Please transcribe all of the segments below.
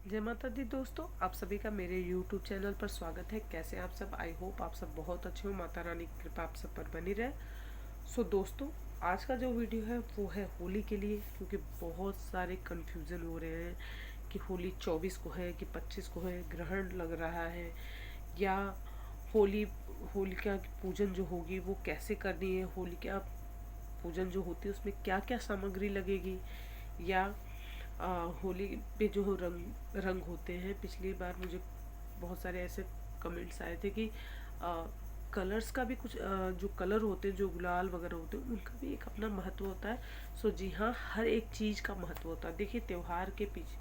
जय माता दी दोस्तों, आप सभी का मेरे YouTube चैनल पर स्वागत है। कैसे आप सब? आई होप आप सब बहुत अच्छे हो। माता रानी की कृपा आप सब पर बनी रहे। दोस्तों, आज का जो वीडियो है वो है होली के लिए, क्योंकि बहुत सारे कन्फ्यूज़न हो रहे हैं कि होली 24 को है कि 25 को है, ग्रहण लग रहा है, या होली होलिका की पूजन जो होगी वो कैसे करनी है, होलिका पूजन जो होती है उसमें क्या क्या सामग्री लगेगी, या होली पे जो रंग रंग होते हैं। पिछली बार मुझे बहुत सारे ऐसे कमेंट्स आए थे कि कलर्स का भी कुछ जो कलर होते हैं, जो गुलाल वगैरह होते हैं, उनका भी एक अपना महत्व होता है। जी हाँ, हर एक चीज़ का महत्व होता है। देखिए, त्यौहार के पीछे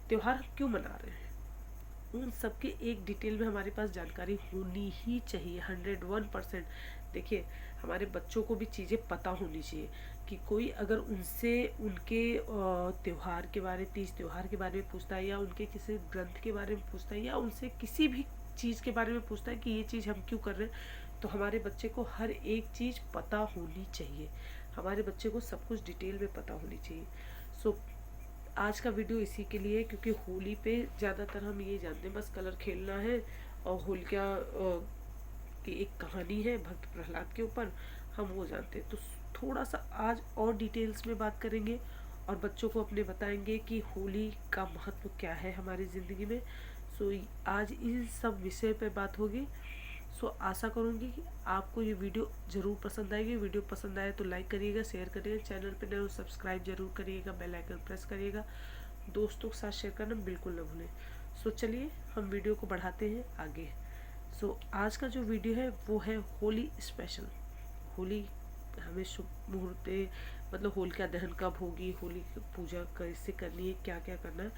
त्यौहार हम क्यों मना रहे हैं, उन सबकी एक डिटेल में हमारे पास जानकारी होनी ही चाहिए, 101%। देखिए, हमारे बच्चों को भी चीज़ें पता होनी चाहिए कि कोई अगर उनसे उनके त्योहार के बारे, तीज त्योहार के बारे में पूछता है, या उनके किसी ग्रंथ के बारे में पूछता है, या उनसे किसी भी चीज़ के बारे में पूछता है कि ये चीज़ हम क्यों कर रहे हैं, तो हमारे बच्चे को हर एक चीज़ पता होनी चाहिए। हमारे बच्चे को सब कुछ डिटेल में पता होनी चाहिए। सो आज का वीडियो इसी के लिए, क्योंकि होली पे ज़्यादातर हम ये जानते हैं बस कलर खेलना है, और होलिका की एक कहानी है भक्त प्रहलाद के ऊपर, हम वो जानते हैं। तो थोड़ा सा आज और डिटेल्स में बात करेंगे और बच्चों को अपने बताएंगे कि होली का महत्व क्या है हमारी ज़िंदगी में। आज इन सब विषय पे बात होगी। आशा करूँगी कि आपको ये वीडियो ज़रूर पसंद आएगी। वीडियो पसंद आए तो लाइक करिएगा, शेयर करिएगा, चैनल पे नए हो सब्सक्राइब जरूर करिएगा, बेल आइकन प्रेस करिएगा, दोस्तों के साथ शेयर करना बिल्कुल न भूलें। चलिए हम वीडियो को बढ़ाते हैं आगे। आज का जो वीडियो है वो है होली स्पेशल। होली हमें शुभ मुहूर्त पे, मतलब होलिका दहन कब होगी, होली की पूजा कैसे करनी है, क्या क्या करना है।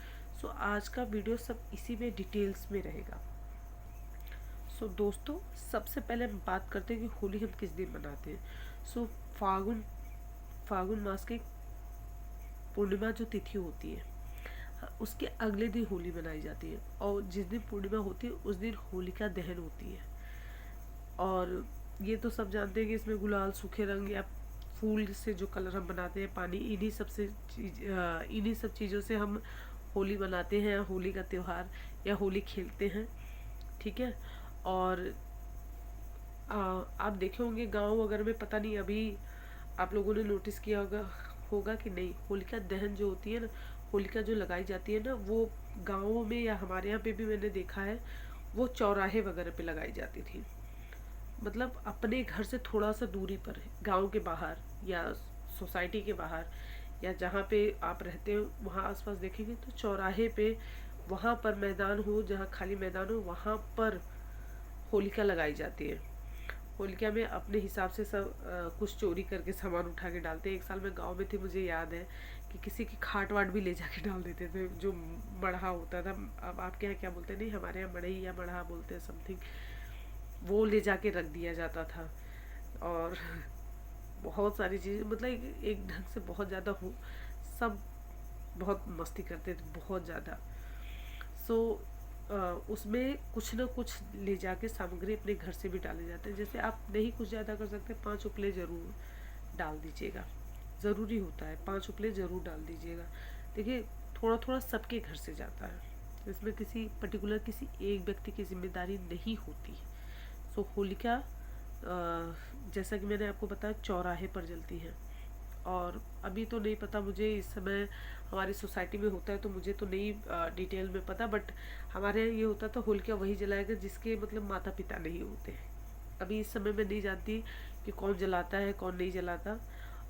आज का वीडियो सब इसी में डिटेल्स में रहेगा। दोस्तों, सबसे पहले हम बात करते हैं कि होली हम किस दिन मनाते हैं। फागुन फागुन मास की पूर्णिमा जो तिथि होती है, उसके अगले दिन होली मनाई जाती है, और जिस दिन पूर्णिमा होती है उस दिन होलिका दहन होती है। और ये तो सब जानते हैं कि इसमें गुलाल, सूखे रंग या फूल से जो कलर हम बनाते हैं, पानी, इन्हीं सब चीज़ों से हम होली मनाते हैं, होली का त्यौहार या होली खेलते हैं। ठीक है। और आप देखे होंगे गांव वगैरह में, पता नहीं अभी आप लोगों ने नोटिस किया होगा कि नहीं, होलिका दहन जो होती है ना, होलिका जो लगाई जाती है ना, वो गाँवों में या हमारे यहाँ पे भी मैंने देखा है, वो चौराहे वगैरह पे लगाई जाती थी। मतलब अपने घर से थोड़ा सा दूरी पर, गांव के बाहर या सोसाइटी के बाहर, या जहाँ पे आप रहते हो वहाँ आसपास देखेंगे तो चौराहे पे, वहाँ पर मैदान हो, जहाँ खाली मैदान हो, वहाँ पर होलिका लगाई जाती है। होलिका में अपने हिसाब से सब कुछ चोरी करके सामान उठा के डालते हैं। एक साल मैं गांव में थी, मुझे याद है कि किसी की खाट वाट भी ले जाके डाल देते थे, जो मढ़ा होता था। अब आपके यहाँ क्या बोलते हैं, नहीं हमारे यहाँ मड़ई या मढ़ा बोलते हैं समथिंग, वो ले जाके रख दिया जाता था। और बहुत सारी चीज़ें, मतलब एक ढंग से बहुत ज़्यादा हो, सब बहुत मस्ती करते थे, बहुत ज़्यादा। सो उसमें कुछ ना कुछ ले जाके सामग्री अपने घर से भी डाले जाते हैं। जैसे आप नहीं कुछ ज़्यादा कर सकते, 5 उपले ज़रूर डाल दीजिएगा, ज़रूरी होता है 5 उपले ज़रूर डाल दीजिएगा। देखिए, थोड़ा थोड़ा सबके घर से जाता है, इसमें किसी पर्टिकुलर किसी एक व्यक्ति की जिम्मेदारी नहीं होती। होलिका जैसा कि मैंने आपको बताया चौराहे पर जलती है। और अभी तो नहीं पता मुझे, इस समय हमारी सोसाइटी में होता है तो मुझे तो नहीं डिटेल में पता, बट हमारे यहाँ ये होता था, होलिका वही जलाएगा जिसके मतलब माता पिता नहीं होते हैं। अभी इस समय मैं नहीं जानती कि कौन जलाता है कौन नहीं जलाता।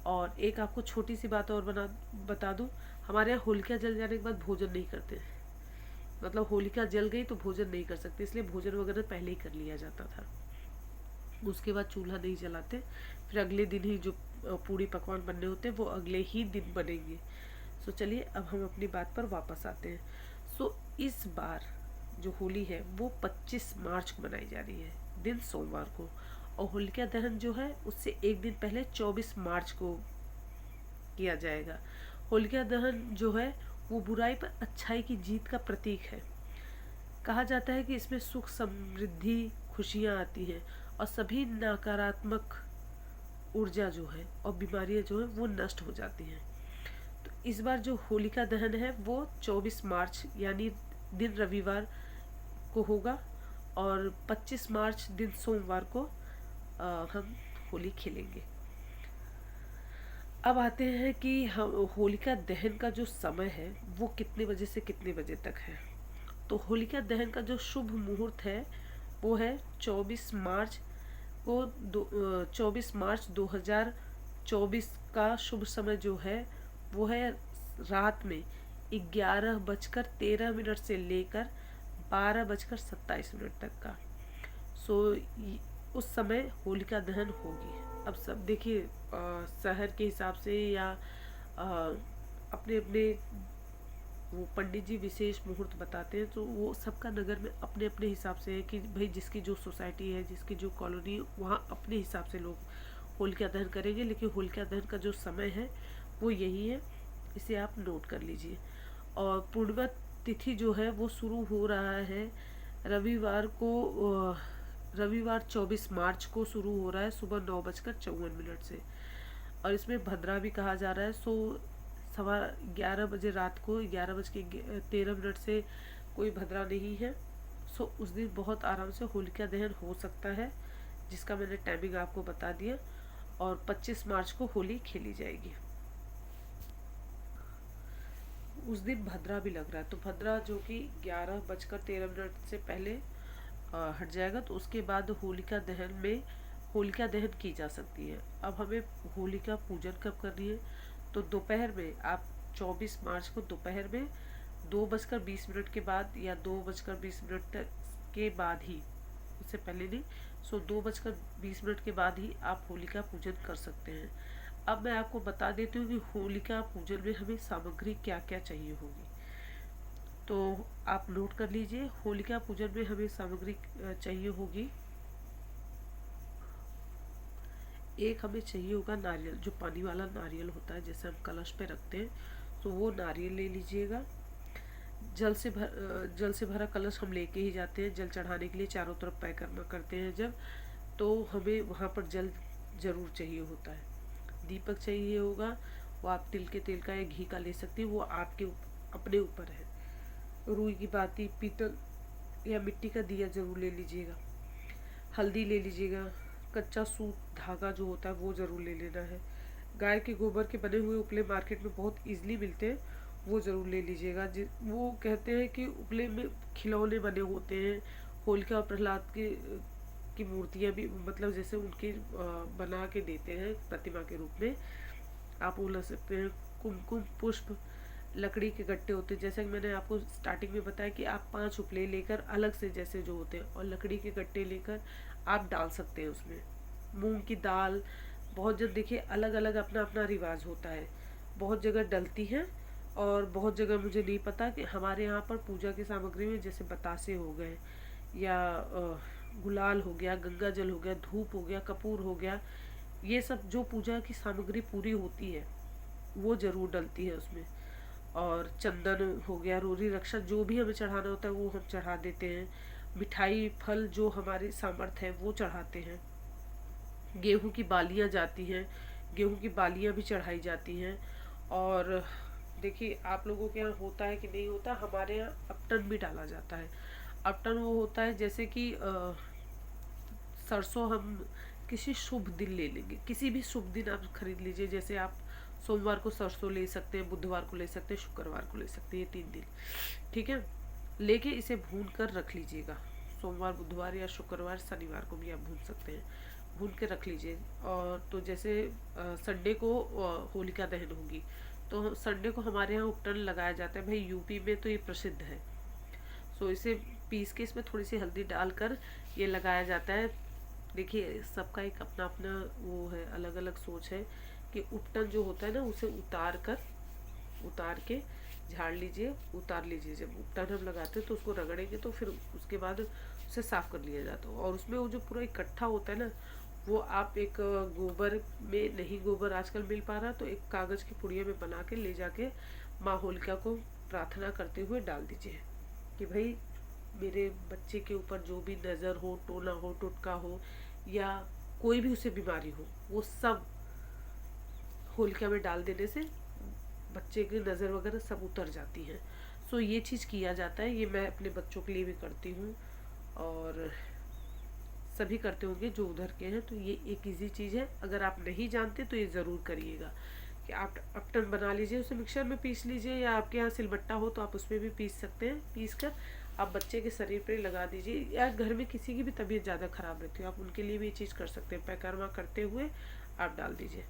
और एक आपको छोटी सी बात और बता दूं, हमारे यहाँ होलिका जल जाने के बाद भोजन नहीं करते। मतलब होलिका जल गई तो भोजन नहीं कर सकते, इसलिए भोजन वगैरह पहले ही कर लिया जाता था। उसके बाद चूल्हा नहीं जलाते, फिर अगले दिन ही जो पूड़ी पकवान बनने होते हैं वो अगले ही दिन बनेंगे। चलिए अब हम अपनी बात पर वापस आते हैं। इस बार जो होली है वो 25 मार्च को मनाई जा रही है, दिन सोमवार को। और होलिका दहन जो है उससे एक दिन पहले 24 मार्च को किया जाएगा। होलिका दहन जो है वो बुराई पर अच्छाई की जीत का प्रतीक है। कहा जाता है कि इसमें सुख, समृद्धि, खुशियाँ आती हैं, और सभी नकारात्मक ऊर्जा जो है और बीमारियां जो है वो नष्ट हो जाती हैं। तो इस बार जो होलिका दहन है वो 24 मार्च यानी दिन रविवार को होगा और 25 मार्च दिन सोमवार को हम होली खेलेंगे। अब आते हैं कि हम होलिका दहन का जो समय है वो कितने बजे से कितने बजे तक है। तो होलिका दहन का जो शुभ मुहूर्त है वो है 24 मार्च को 24 मार्च 2024 का शुभ समय जो है वो है रात में 11:13 से लेकर 12:27 तक का। सो उस समय होलिका दहन होगी। अब सब देखिए शहर के हिसाब से या अपने अपने वो पंडित जी विशेष मुहूर्त बताते हैं, तो वो सबका नगर में अपने अपने हिसाब से है कि भाई जिसकी जो सोसाइटी है, जिसकी जो कॉलोनी, वहाँ अपने हिसाब से लोग होलिका दहन करेंगे। लेकिन होलिका दहन का जो समय है वो यही है, इसे आप नोट कर लीजिए। और पूर्णिमा तिथि जो है वो शुरू हो रहा है रविवार को, रविवार 24 मार्च को शुरू हो रहा है सुबह 9:54 से। और इसमें भद्रा भी कहा जा रहा है। सो 11:15 रात को 11:13 से कोई भद्रा नहीं है। सो उस दिन बहुत आराम से होलिका दहन हो सकता है, जिसका मैंने टाइमिंग आपको बता दिया। और 25 मार्च को होली खेली जाएगी। उस दिन भद्रा भी लग रहा है, तो भद्रा जो कि 11:13 से पहले हट जाएगा, तो उसके बाद होलिका दहन में होलिका दहन की जा सकती है। अब हमें होलिका पूजन कब करनी है, तो दोपहर में आप 24 मार्च को दोपहर में 2:20 के बाद या 2:20 के बाद ही, उससे पहले नहीं। सो 2:20 के बाद ही आप होलिका पूजन कर सकते हैं। अब मैं आपको बता देती हूँ कि होलिका पूजन में हमें सामग्री क्या क्या चाहिए होगी, तो आप नोट कर लीजिए। होलिका पूजन में हमें सामग्री चाहिए होगी, एक हमें चाहिए होगा नारियल, जो पानी वाला नारियल होता है जैसे हम कलश पे रखते हैं, तो वो नारियल ले लीजिएगा। जल से भरा कलश हम लेके ही जाते हैं जल चढ़ाने के लिए, चारों तरफ परिक्रमा करते हैं जब, तो हमें वहाँ पर जल जरूर चाहिए होता है। दीपक चाहिए होगा, वो आप तिल के तेल का या घी का ले सकते हैं, वो आपके अपने ऊपर है। रुई की बाती, पीतल या मिट्टी का दिया जरूर ले लीजिएगा। हल्दी ले लीजिएगा। कच्चा सूत धागा जो होता है वो जरूर ले लेना है। गाय के गोबर के बने हुए उपले मार्केट में बहुत इजीली मिलते हैं, वो जरूर ले लीजिएगा। वो कहते हैं कि उपले में खिलौने बने होते हैं, होलिका और प्रहलाद की मूर्तियाँ भी, मतलब जैसे उनके बना के देते हैं प्रतिमा के रूप में, आप वो ले सकते हैं। कुमकुम, पुष्प, लकड़ी के गट्टे होते हैं, जैसे कि मैंने आपको स्टार्टिंग में बताया कि आप 5 उपले लेकर अलग से जैसे जो होते हैं, और लकड़ी के गट्टे लेकर आप डाल सकते हैं उसमें। मूंग की दाल, बहुत जगह देखिए अलग अलग अपना अपना रिवाज होता है, बहुत जगह डलती है और बहुत जगह मुझे नहीं पता। कि हमारे यहाँ पर पूजा की सामग्री में जैसे बतासे हो गए, या गुलाल हो गया, गंगा जल हो गया, धूप हो गया, कपूर हो गया, ये सब जो पूजा की सामग्री पूरी होती है वो जरूर डलती है उसमें। और चंदन हो गया, रोरी रक्षा, जो भी हमें चढ़ाना होता है वो हम चढ़ा देते हैं। मिठाई, फल जो हमारे सामर्थ्य है वो चढ़ाते हैं। गेहूं की बालियां जाती हैं, गेहूं की बालियां भी चढ़ाई जाती हैं। और देखिए आप लोगों के यहाँ होता है कि नहीं होता, हमारे यहाँ अपटन भी डाला जाता है। अपटन वो होता है जैसे कि सरसों हम किसी शुभ दिन ले लेंगे, किसी भी शुभ दिन आप खरीद लीजिए, जैसे आप सोमवार को सरसों ले सकते हैं, बुधवार को ले सकते हैं, शुक्रवार को ले सकते हैं, ये 3 दिन, ठीक है। लेके इसे भून कर रख लीजिएगा। सोमवार, बुधवार या शुक्रवार, शनिवार को भी आप भून सकते हैं, भून के रख लीजिए। और तो जैसे संडे को होलिका दहन होगी, तो संडे को हमारे यहाँ उपटन लगाया जाता है, भाई यूपी में तो ये प्रसिद्ध है। सो इसे पीस के इसमें थोड़ी सी हल्दी डालकर ये लगाया जाता है। देखिए सबका एक अपना अपना वो है, अलग अलग सोच है कि उपटन जो होता है ना उसे उतार के झाड़ लीजिए, उतार लीजिए। जब उपटन हम लगाते हैं तो उसको रगड़ेंगे तो फिर उसके बाद उसे साफ कर लिया जाता है। और उसमें वो जो पूरा इकट्ठा होता है ना, वो आप एक गोबर में, नहीं गोबर आजकल मिल पा रहा, तो एक कागज की पुड़िया में बना के ले जाके माँ होलिका को प्रार्थना करते हुए डाल दीजिए कि भाई मेरे बच्चे के ऊपर जो भी नज़र हो, टोना हो, टुटका हो, या कोई भी उसे बीमारी हो, वो सब होलिका में डाल देने से बच्चे की नज़र वगैरह सब उतर जाती है। सो ये चीज़ किया जाता है, ये मैं अपने बच्चों के लिए भी करती हूँ और सभी करते होंगे जो उधर के हैं। तो ये एक इजी चीज़ है, अगर आप नहीं जानते तो ये ज़रूर करिएगा कि आप अपटन बना लीजिए, उसे मिक्सर में पीस लीजिए या आपके यहाँ सिलबट्टा हो तो आप उसमें भी पीस सकते हैं। पीस कर आप बच्चे के शरीर पर लगा दीजिए, या घर में किसी की भी तबीयत ज़्यादा ख़राब रहती है आप उनके लिए भी ये चीज़ कर सकते हैं। परिक्रमा करते हुए आप डाल दीजिए।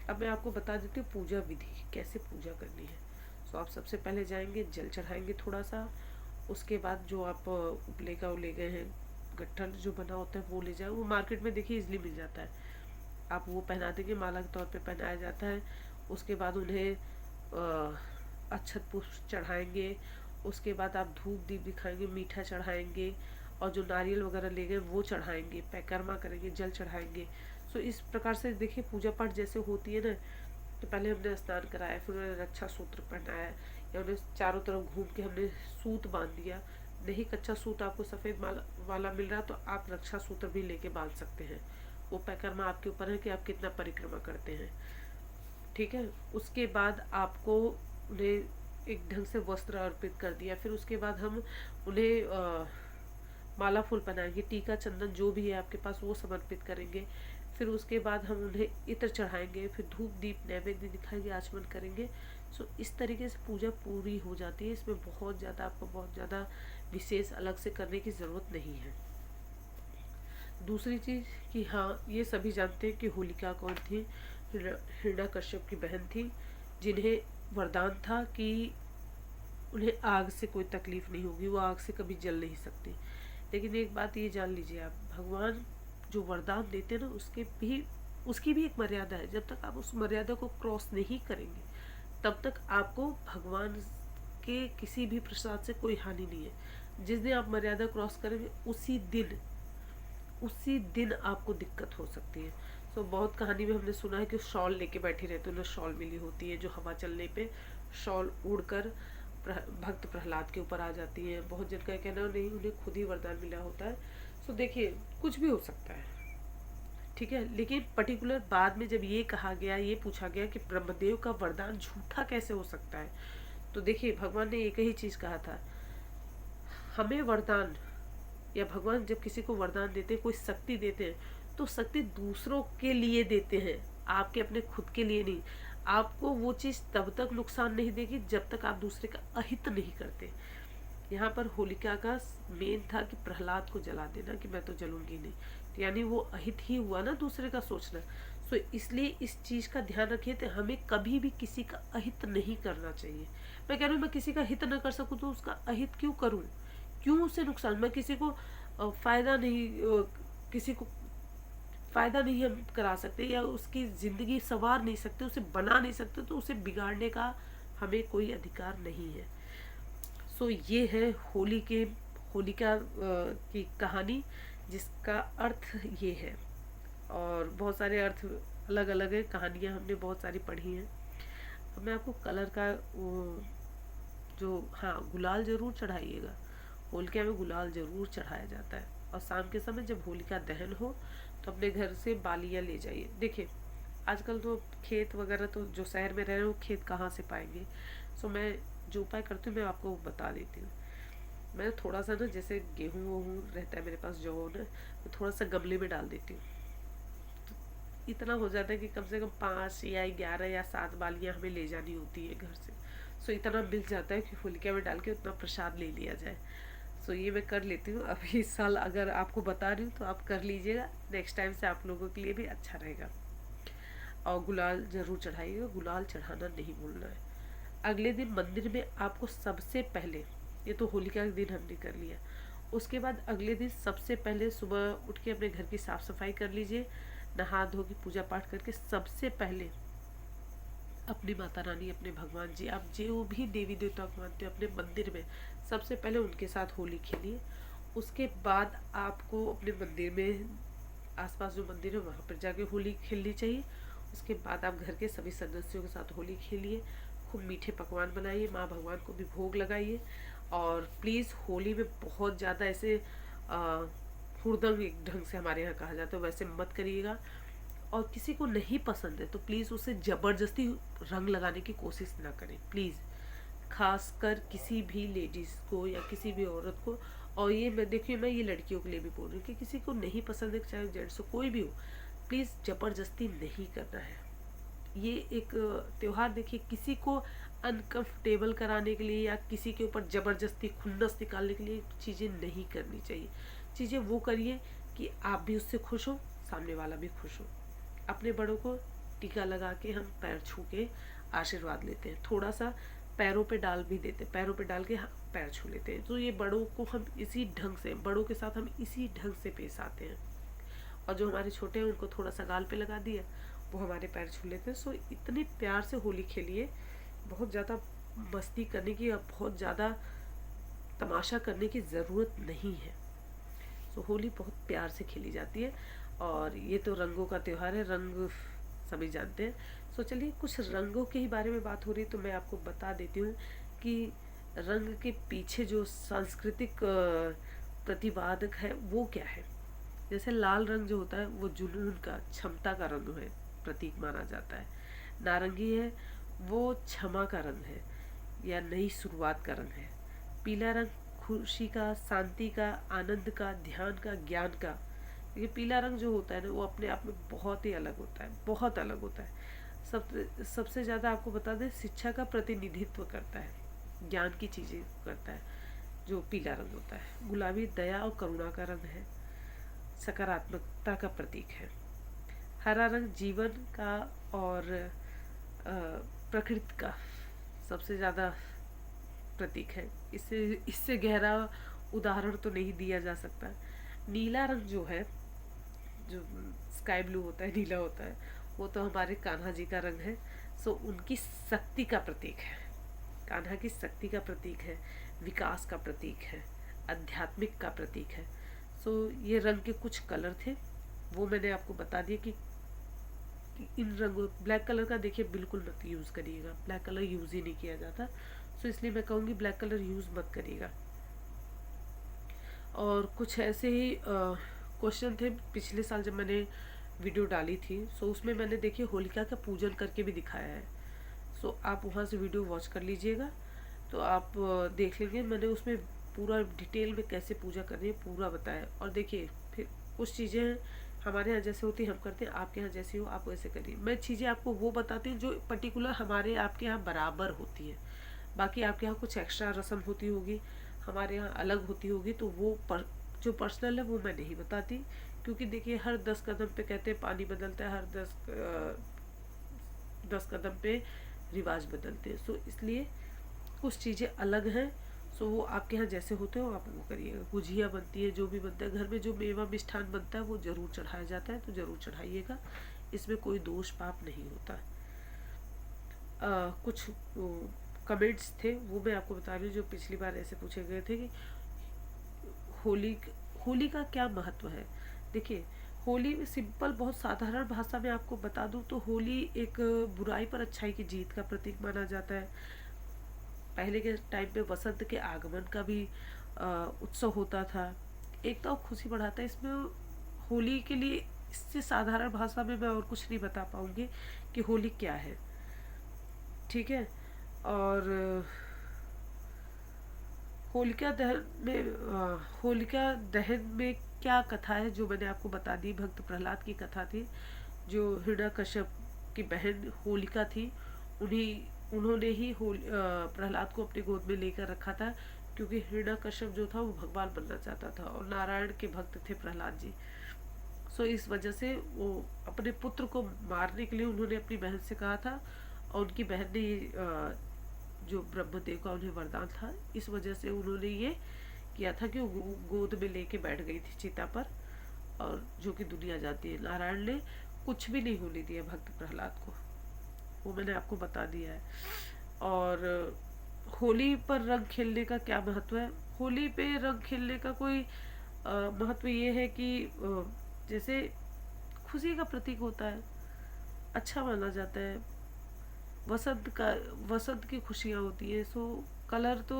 अब मैं आपको बता देती हूँ पूजा विधि, कैसे पूजा करनी है। तो आप सबसे पहले जाएंगे, जल चढ़ाएंगे थोड़ा सा। उसके बाद जो आप उपले का ले गए हैं, गट्ठल जो बना होता है वो ले जाए, वो मार्केट में देखिए इजली मिल जाता है, आप वो पहना देंगे, माला के तौर पे पहनाया जाता है। उसके बाद उन्हें अक्षत पुष्प चढ़ाएंगे। उसके बाद आप धूप दीप दिखाएंगे, मीठा चढ़ाएंगे और जो नारियल वगैरह ले गए वो चढ़ाएंगे, परिक्रमा करेंगे, जल चढ़ाएंगे। सो इस प्रकार से देखिए पूजा पाठ जैसे होती है ना, तो पहले हमने स्नान कराया, फिर उन्हें रक्षा सूत्र पहनाया या उन्हें चारों तरफ घूम के हमने सूत बांध दिया। नहीं कच्चा सूत आपको सफ़ेद वाला मिल रहा तो आप रक्षा सूत्र भी लेके बांध सकते हैं। वो परिक्रमा आपके ऊपर है कि आप कितना परिक्रमा करते हैं, ठीक है। उसके बाद आपको उन्हें एक ढंग से वस्त्र अर्पित कर दिया, फिर उसके बाद हम उन्हें माला फूल पहनाएंगे, टीका चंदन जो भी है आपके पास वो समर्पित करेंगे। फिर उसके बाद हम उन्हें इत्र चढ़ाएंगे, फिर धूप दीप नैवेद्य दिखाएंगे, आचमन करेंगे। सो इस तरीके से पूजा पूरी हो जाती है। इसमें बहुत ज़्यादा आपको बहुत ज़्यादा विशेष अलग से करने की ज़रूरत नहीं है। दूसरी चीज़ कि हाँ, ये सभी जानते हैं कि होलिका कौन थी, हिरण्याकश्यप की बहन थी, जिन्हें वरदान था कि उन्हें आग से कोई तकलीफ नहीं होगी, वो आग से कभी जल नहीं सकती। लेकिन एक बात ये जान लीजिए आप, भगवान जो वरदान देते हैं ना उसकी भी एक मर्यादा है। जब तक आप उस मर्यादा को क्रॉस नहीं करेंगे तब तक आपको भगवान के किसी भी प्रसाद से कोई हानि नहीं है। जिस दिन आप मर्यादा क्रॉस करेंगे उसी दिन आपको दिक्कत हो सकती है। सो बहुत कहानी में हमने सुना है कि शॉल लेके बैठी रहते, उन्हें शॉल मिली होती है जो हवा चलने पे शॉल उड़कर भक्त प्रहलाद के ऊपर आ जाती है। बहुत जन का कहना नहीं, उन्हें खुद ही वरदान मिला होता है। सो देखिए कुछ भी हो सकता है, ठीक है। लेकिन पर्टिकुलर बाद में जब ये कहा गया, ये पूछा गया कि ब्रह्मदेव का वरदान झूठा कैसे हो सकता है, तो देखिए भगवान ने एक ही चीज कहा था, हमें वरदान या भगवान जब किसी को वरदान देते हैं, कोई शक्ति देते हैं तो शक्ति दूसरों के लिए देते हैं, आपके अपने खुद के लिए नहीं। आपको वो चीज तब तक नुकसान नहीं देगी जब तक आप दूसरे का अहित नहीं करते। यहाँ पर होलिका का मेन था कि प्रहलाद को जला देना, कि मैं तो जलूंगी नहीं, तो यानी वो अहित ही हुआ ना, दूसरे का सोचना। सो इसलिए इस चीज का ध्यान रखिए, तो हमें कभी भी किसी का अहित नहीं करना चाहिए। मैं कह रही हूँ मैं किसी का हित न कर सकूँ तो उसका अहित क्यों करूँ, क्यों उसे नुकसान। मैं किसी को किसी को फायदा नहीं हम करा सकते या उसकी जिंदगी संवार नहीं सकते, उसे बना नहीं सकते, तो उसे बिगाड़ने का हमें कोई अधिकार नहीं है। सो ये है होलिका की कहानी, जिसका अर्थ ये है। और बहुत सारे अर्थ अलग अलग है, कहानियाँ हमने बहुत सारी पढ़ी हैं। अब मैं आपको कलर का हाँ, गुलाल जरूर चढ़ाइएगा, होलिका में गुलाल जरूर चढ़ाया जाता है। और शाम के समय जब होलिका दहन हो तो अपने घर से बालियाँ ले जाइए। देखिए आजकल तो खेत वगैरह, तो जो शहर में रह रहे हैं वो खेत कहाँ से पाएंगे। सो मैं जो उपाय करती हूँ मैं आपको बता देती हूँ। मैं थोड़ा सा ना, जैसे गेहूँ वहूँ रहता है मेरे पास जौ ना, मैं थोड़ा सा गमले में डाल देती हूँ, तो इतना हो जाता है कि कम से कम 5 या 11 या 7 बालियाँ हमें ले जानी होती है घर से। सो इतना मिल जाता है कि होलिका में डाल के उतना प्रसाद ले लिया जाए। सो ये मैं कर लेती हूँ। अभी इस साल अगर आपको बता रही हूँ तो आप कर लीजिएगा, नेक्स्ट टाइम से आप लोगों के लिए भी अच्छा रहेगा। और गुलाल जरूर चढ़ाइएगा, गुलाल चढ़ाना नहीं भूलना है। अगले दिन मंदिर में आपको सबसे पहले, ये तो होलिका के दिन हमने कर लिया, उसके बाद अगले दिन सबसे पहले सुबह उठ के अपने घर की साफ सफाई कर लीजिए, नहा धो के पूजा पाठ करके सबसे पहले अपनी माता रानी, अपने भगवान जी, आप जो भी देवी देवता को मानते हो, अपने मंदिर में सबसे पहले उनके साथ होली खेलिए। उसके बाद आपको अपने मंदिर में, आसपास जो मंदिर है वहाँ पर जाके होली खेलनी चाहिए। उसके बाद आप घर के सभी सदस्यों के साथ होली खेलिए, खूब मीठे पकवान बनाइए, माँ भगवान को भी भोग लगाइए। और प्लीज़ होली में बहुत ज़्यादा ऐसे हुड़दंग, एक ढंग से हमारे यहाँ कहा जाता है, वैसे मत करिएगा। और किसी को नहीं पसंद है तो प्लीज़ उसे ज़बरदस्ती रंग लगाने की कोशिश ना करें प्लीज़। खासकर किसी भी लेडीज़ को या किसी भी औरत को। और ये मैं ये लड़कियों के लिए भी बोल रही हूँ कि किसी को नहीं पसंद है, चाहे जेंट्स हो कोई भी हो, प्लीज़ ज़बरदस्ती नहीं करना है। ये एक त्योहार देखिए किसी को अनकंफर्टेबल कराने के लिए या किसी के ऊपर ज़बरदस्ती खुन्नस निकालने के लिए चीज़ें नहीं करनी चाहिए। चीज़ें वो करिए कि आप भी उससे खुश हो, सामने वाला भी खुश हो। अपने बड़ों को टीका लगा के हम पैर छू के आशीर्वाद लेते हैं, थोड़ा सा पैरों पे डाल भी देते हैं, पैरों पे डाल के हम पैर छू लेते हैं। तो ये बड़ों को हम इसी ढंग से, बड़ों के साथ हम इसी ढंग से पेश आते हैं। और जो हमारे छोटे हैं उनको थोड़ा सा गाल पे लगा दिया, वो हमारे पैर छू लेते हैं। सो इतने प्यार से होली खेलिए, बहुत ज़्यादा मस्ती करने की या बहुत ज़्यादा तमाशा करने की ज़रूरत नहीं है। सो होली बहुत प्यार से खेली जाती है। और ये तो रंगों का त्यौहार है, रंग सभी जानते हैं। सो चलिए कुछ रंगों के ही बारे में बात हो रही है तो मैं आपको बता देती हूँ कि रंग के पीछे जो सांस्कृतिक प्रतिपादक है वो क्या है। जैसे लाल रंग जो होता है वो जुनून का, क्षमता का रंग है, प्रतीक माना जाता है। नारंगी है वो क्षमा का रंग है या नई शुरुआत का रंग है। पीला रंग खुशी का, शांति का, आनंद का, ध्यान का, ज्ञान का। ये पीला रंग जो होता है ना वो अपने आप में बहुत ही अलग होता है, बहुत अलग होता है। सबसे ज़्यादा आपको बता दें शिक्षा का प्रतिनिधित्व करता है, ज्ञान की चीज़ें करता है जो पीला रंग होता है। गुलाबी दया और करुणा का रंग है, सकारात्मकता का प्रतीक है। हरा रंग जीवन का और प्रकृति का सबसे ज़्यादा प्रतीक है। इससे इससे गहरा उदाहरण तो नहीं दिया जा सकता। नीला रंग जो है, जो स्काई ब्लू होता है, नीला होता है, वो तो हमारे कान्हा जी का रंग है। सो उनकी शक्ति का प्रतीक है, कान्हा की शक्ति का प्रतीक है, विकास का प्रतीक है, आध्यात्मिक का प्रतीक है। सो ये रंग के कुछ कलर थे, वो मैंने आपको बता दिया कि इन रंगों, ब्लैक कलर का देखिए बिल्कुल मत यूज़ करिएगा, ब्लैक कलर यूज़ ही नहीं किया जाता। सो इसलिए मैं कहूँगी ब्लैक कलर यूज़ मत करिएगा। और कुछ ऐसे ही क्वेश्चन थे पिछले साल जब मैंने वीडियो डाली थी। सो उसमें मैंने देखिए होलिका का पूजन करके भी दिखाया है। सो आप वहाँ से वीडियो वॉच कर लीजिएगा तो आप देख लेंगे, मैंने उसमें पूरा डिटेल में कैसे पूजा करनी है पूरा बताया। और देखिए फिर कुछ चीज़ें हमारे यहाँ जैसे होती है हम करते हैं, आपके यहाँ जैसी हो आप वैसे करिए। मैं चीज़ें आपको वो बताती हूँ जो पर्टिकुलर हमारे आपके यहाँ बराबर होती है। बाकी आपके यहाँ कुछ एक्स्ट्रा रस्म होती होगी, हमारे यहाँ अलग होती होगी, तो वो जो पर्सनल है वो मैं नहीं बताती। क्योंकि देखिए हर 10 कदम पे कहते हैं पानी बदलता है, हर 10 कदम पे रिवाज बदलते हैं। सो इसलिए कुछ चीज़ें अलग हैं। सो वो आपके यहाँ जैसे होते हो आप वो करिएगा। गुजिया बनती है, जो भी बनता है घर में, जो मेवा मिष्ठान बनता है वो ज़रूर चढ़ाया जाता है, तो ज़रूर चढ़ाइएगा, इसमें कोई दोष पाप नहीं होता। कुछ कमेंट्स थे वो मैं आपको बता रही हूँ जो पिछली बार ऐसे पूछे गए थे कि होली का क्या महत्व है। देखिए होली सिंपल, बहुत साधारण भाषा में आपको बता दूं तो होली एक बुराई पर अच्छाई की जीत का प्रतीक माना जाता है। पहले के टाइम में वसंत के आगमन का भी उत्सव होता था, एकता और खुशी बढ़ाता है। इसमें होली के लिए इससे साधारण भाषा में मैं और कुछ नहीं बता पाऊंगी कि होली क्या है, ठीक है। और होलिका दहन में क्या कथा है जो मैंने आपको बता दी। भक्त प्रहलाद की कथा थी, जो हिरण्यकश्यप की बहन होलिका थी, उन्होंने ही प्रहलाद को अपनी गोद में लेकर रखा था, क्योंकि हिरण्यकश्यप जो था वो भगवान बनना चाहता था और नारायण के भक्त थे प्रहलाद जी। सो इस वजह से वो अपने पुत्र को मारने के लिए उन्होंने अपनी बहन से कहा था, और उनकी बहन ने जो ब्रह्मदेव का उन्हें वरदान था, इस वजह से उन्होंने ये किया था कि वो गोद में लेके बैठ गई थी चिता पर, और जो कि दुनिया जाती है। नारायण ने कुछ भी नहीं होने दिया भक्त प्रहलाद को, वो मैंने आपको बता दिया है। और होली पर रंग खेलने का क्या महत्व है। होली पे रंग खेलने का कोई महत्व ये है कि जैसे खुशी का प्रतीक होता है, अच्छा माना जाता है। वसंत की खुशियाँ होती है। सो कलर तो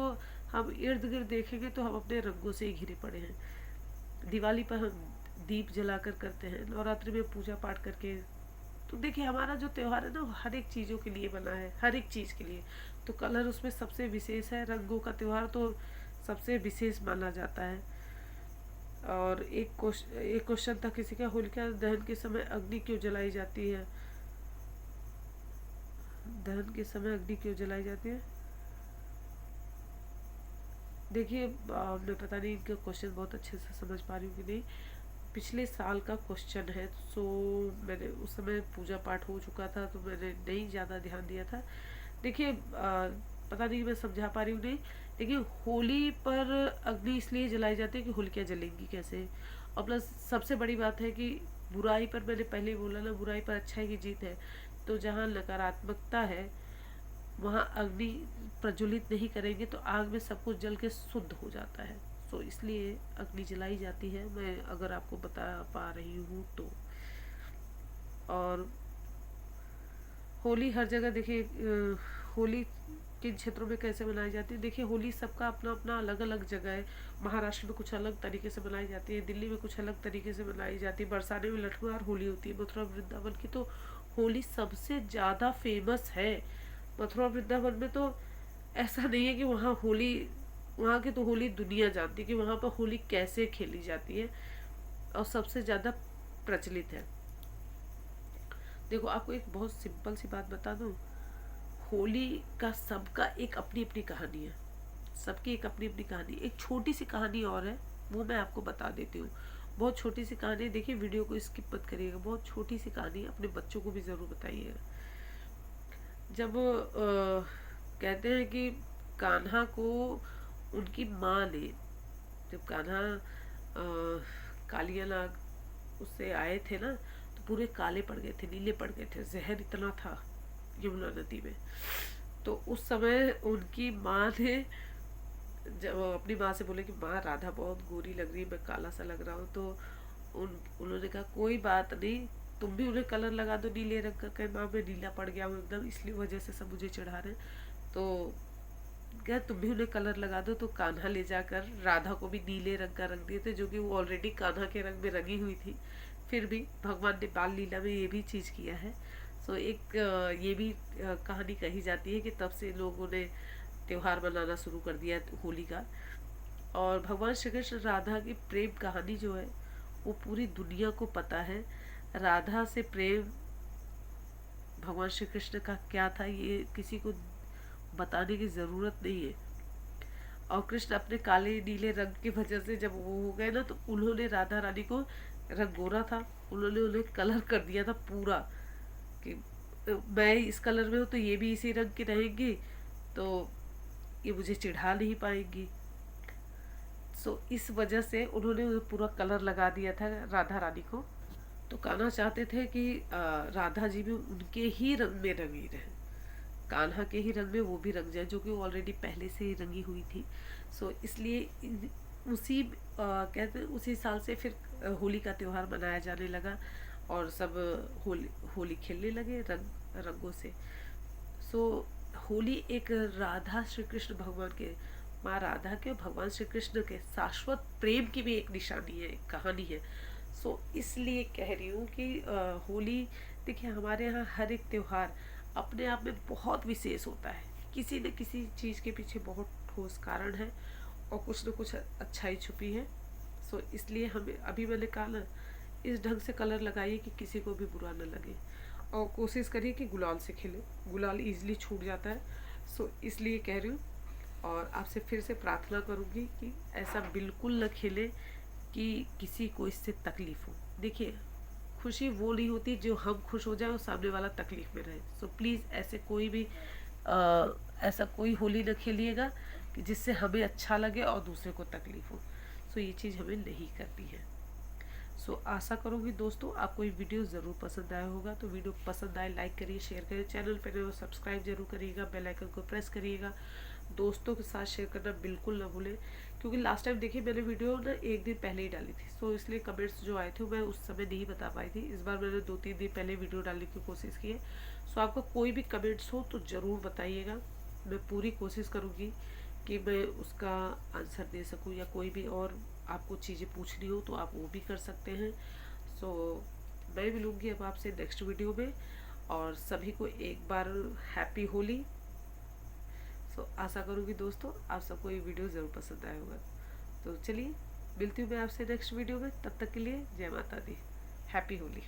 हम इर्द गिर्द देखेंगे तो हम अपने रंगों से ही घिरे पड़े हैं। दिवाली पर हम दीप जलाकर करते हैं, नवरात्रि में पूजा पाठ करके। तो देखिए हमारा जो त्यौहार है ना हर एक चीज़ों के लिए बना है, हर एक चीज़ के लिए। तो कलर उसमें सबसे विशेष है, रंगों का त्योहार तो सबसे विशेष माना जाता है। और एक क्वेश्चन था किसी का, होलिका दहन के समय अग्नि क्यों जलाई जाती है? दहन के समय अग्नि क्यों जलाई जाती है? देखिए मैं पता नहीं इनका क्वेश्चन बहुत अच्छे से समझ पा रही हूँ कि नहीं। पिछले साल का क्वेश्चन है, सो मैंने उस समय पूजा पाठ हो चुका था तो मैंने नहीं ज़्यादा ध्यान दिया था। देखिए पता नहीं मैं समझा पा रही हूँ नहीं। देखिए होली पर अग्नि इसलिए जलाई जाती है कि होलिका जलेंगी कैसे। और प्लस सबसे बड़ी बात है कि बुराई पर, मैंने पहले ही बोला ना, बुराई पर अच्छाई की जीत है। तो जहाँ नकारात्मकता है वहाँ अग्नि प्रज्वलित नहीं करेंगे तो आग में सब कुछ जल के शुद्ध हो जाता है। सो इसलिए अग्नि जलाई जाती है, मैं अगर आपको बता पा रही हूँ तो। और होली हर जगह देखिए, होली किन क्षेत्रों में कैसे मनाई जाती है। देखिए होली सबका अपना अपना अलग अलग जगह है। महाराष्ट्र में कुछ अलग तरीके से मनाई जाती है, दिल्ली में कुछ अलग तरीके से मनाई जाती है, बरसाने में लठमार होली होती है। मथुरा वृंदावन की तो होली सबसे ज़्यादा फेमस है। मथुरा वृंदावन में तो ऐसा नहीं है कि वहाँ होली, वहाँ की तो होली दुनिया जानती है कि वहाँ पर होली कैसे खेली जाती है और सबसे ज़्यादा प्रचलित है। देखो आपको एक बहुत सिंपल सी बात बता दूं, होली का सबका एक अपनी अपनी कहानी है। सबकी एक अपनी अपनी कहानी। एक छोटी सी कहानी और है, वो मैं आपको बता देती हूँ। बहुत छोटी सी कहानी, देखिए वीडियो को स्किप मत करिएगा। बहुत छोटी सी कहानी, अपने बच्चों को भी ज़रूर बताइएगा। जब कहते हैं कि कान्हा को उनकी माँ ने, जब कान्हा कालिया नाग उससे आए थे ना, तो पूरे काले पड़ गए थे, नीले पड़ गए थे, जहर इतना था यमुना नदी में। तो उस समय उनकी माँ ने जब अपनी माँ से बोले कि माँ राधा बहुत गोरी लग रही है, मैं काला सा लग रहा हूँ, तो उन्होंने कहा कोई बात नहीं, तुम भी उन्हें कलर लगा दो नीले रंग का। कहे माँ मैं नीला पड़ गया हूँ एकदम, इसलिए वजह से सब मुझे चढ़ा रहे। तो क्या तुम भी उन्हें कलर लगा दो। तो कान्हा ले जाकर राधा को भी नीले रंग का रंग दिए थे, जो कि वो ऑलरेडी कान्हा के रंग में रंगी हुई थी। फिर भी भगवान ने बाल लीला में ये भी चीज़ किया है। सो एक ये भी कहानी कही जाती है कि तब से लोगों ने त्योहार मनाना शुरू कर दिया होली का। और भगवान श्री कृष्ण राधा की प्रेम कहानी जो है वो पूरी दुनिया को पता है। राधा से प्रेम भगवान श्री कृष्ण का क्या था ये किसी को बताने की ज़रूरत नहीं है। और कृष्ण अपने काले नीले रंग की वजह से जब वो हो गए ना, तो उन्होंने राधा रानी को, रंग गोरा था, उन्होंने उन्हें कलर कर दिया था पूरा कि मैं इस कलर में हूँ तो ये भी इसी रंग की रहेंगी, तो ये मुझे चिढ़ा नहीं पाएंगी। सो इस वजह से उन्होंने पूरा कलर लगा दिया था राधा रानी को। तो कान्हा चाहते थे कि राधा जी भी उनके ही रंग में रंगी रहे, कान्हा के ही रंग में वो भी रंग जाए, जो कि वो ऑलरेडी पहले से ही रंगी हुई थी। सो इसलिए उसी कहते हैं उसी साल से फिर होली का त्योहार मनाया जाने लगा और सब होली खेलने लगे रंगों से। सो होली एक राधा श्री कृष्ण भगवान के, माँ राधा के और भगवान श्री कृष्ण के शाश्वत प्रेम की भी एक निशानी है, एक कहानी है। सो इसलिए कह रही हूँ कि होली, देखिए हमारे यहाँ हर एक त्योहार अपने आप में बहुत विशेष होता है। किसी न किसी चीज़ के पीछे बहुत ठोस कारण है और कुछ न कुछ अच्छाई छुपी है। सो इसलिए हमें, अभी मैंने कहा ना, इस ढंग से कलर लगाइए कि किसी को भी बुरा न लगे। और कोशिश करिए कि गुलाल से खेले, गुलाल ईजिली छूट जाता है। सो इसलिए कह रही हूँ। और आपसे फिर से प्रार्थना करूँगी कि ऐसा बिल्कुल न खेलें कि किसी को इससे तकलीफ़ हो। देखिए खुशी वो नहीं होती जो हम खुश हो जाए और सामने वाला तकलीफ में रहे। सो प्लीज़ ऐसे कोई भी ऐसा कोई होली न खेलिएगा कि जिससे हमें अच्छा लगे और दूसरे को तकलीफ हो। सो ये चीज़ हमें नहीं करनी है। सो आशा करूँगी दोस्तों आपको ये वीडियो ज़रूर पसंद आया होगा। तो वीडियो पसंद आए लाइक करिए, शेयर करिए, चैनल पर नए हो सब्सक्राइब जरूर करिएगा, बेल आइकन को प्रेस करिएगा, दोस्तों के साथ शेयर करना बिल्कुल ना भूलें। क्योंकि लास्ट टाइम देखिए मैंने वीडियो ना एक दिन पहले ही डाली थी, सो इसलिए कमेंट्स जो आए थे मैं उस समय नहीं बता पाई थी। इस बार मैंने 2-3 दिन पहले वीडियो डालने की कोशिश की है। सो आपका कोई भी कमेंट्स हो तो ज़रूर बताइएगा, मैं पूरी कोशिश करूँगी कि मैं उसका आंसर दे सकूँ, या कोई भी और आपको चीज़ें पूछनी हो तो आप वो भी कर सकते हैं। सो मैं मिलूँगी अब आपसे नेक्स्ट वीडियो में, और सभी को एक बार हैप्पी होली। सो आशा करूँगी दोस्तों आप सबको ये वीडियो ज़रूर पसंद आया होगा। तो चलिए मिलती हूँ मैं आपसे नेक्स्ट वीडियो में, तब तक के लिए जय माता दी, हैप्पी होली।